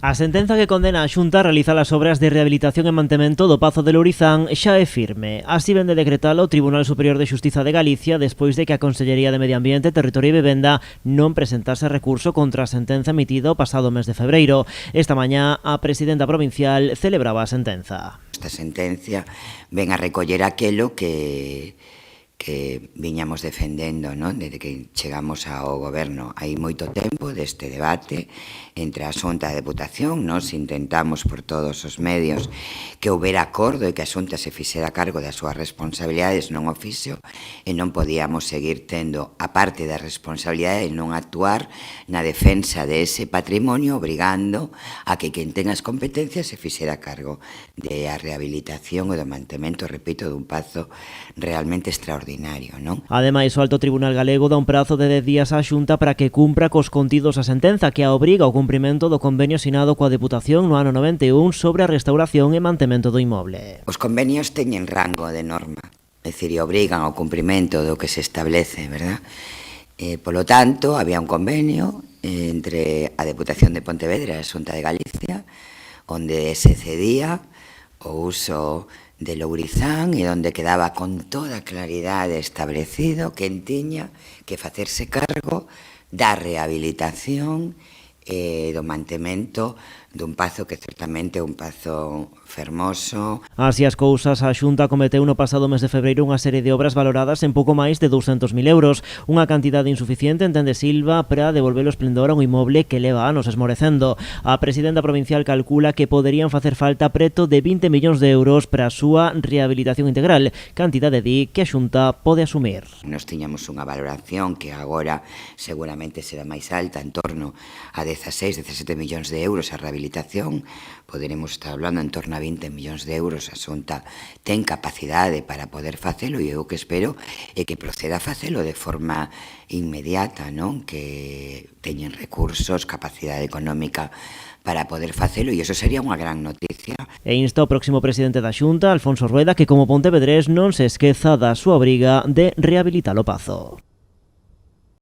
A sentenza que condena a Xunta a realizar as obras de rehabilitación e mantemento do Pazo de Lourizán xa é firme. Así vén de decretalo o Tribunal Superior de Xustiza de Galicia despois de que a Consellería de Medio Ambiente, Territorio e Vivenda non presentase recurso contra a sentenza emitida o pasado mes de febreiro. Esta mañá a presidenta provincial celebraba a sentenza. Esta sentencia ven a recoller aquelo que viñamos defendendo, non? Desde que chegamos ao goberno. Hai moito tempo deste debate entre a Xunta e a Deputación. Nos intentamos por todos os medios que houbera acordo e que a Xunta se fixera cargo das súas responsabilidades, non o fixo, e non podíamos seguir tendo a parte da responsabilidade de non actuar na defensa de ese patrimonio, obrigando a que quen ten as competencias se fixera cargo de a rehabilitación e do mantemento, repito, dun pazo realmente extraordinario. Non? Ademais, o Alto Tribunal Galego dá un prazo de 10 días á Xunta para que cumpra cos contidos a sentenza que a obriga ao cumprimento do convenio asinado coa Deputación no ano 91 sobre a restauración e mantemento do inmoble. Os convenios teñen rango de norma, é dicir, obrigan ao cumprimento do que se establece, verdad? Polo tanto, había un convenio entre a Deputación de Pontevedra e a Xunta de Galicia onde se cedía o uso de Lourizán e onde quedaba con toda claridade establecido quen tiña que facerse cargo da rehabilitación e do mantemento dun pazo que certamente é un pazo fermoso. Así as cousas, a Xunta cometeu no pasado mes de febreiro unha serie de obras valoradas en pouco máis de 200.000 euros, unha cantidade insuficiente, entende Silva, para devolver o esplendor a un inmoble que leva anos esmorecendo. A presidenta provincial calcula que poderían facer falta preto de 20 millóns de euros para a súa rehabilitación integral, cantidade di que a Xunta pode asumir. Nos tiñamos unha valoración que agora seguramente será máis alta, en torno a 16-17 millóns de euros a rehabilitación. Poderemos estar hablando en torno a 20 millóns de euros. A Xunta ten capacidade para poder facelo e eu que espero é que proceda a facelo de forma inmediata, non? Que teñen recursos, capacidade económica para poder facelo e iso sería unha gran noticia. E insta o próximo presidente da Xunta, Alfonso Rueda, que como pontevedrés non se esqueza da súa obriga de rehabilitar o Pazo.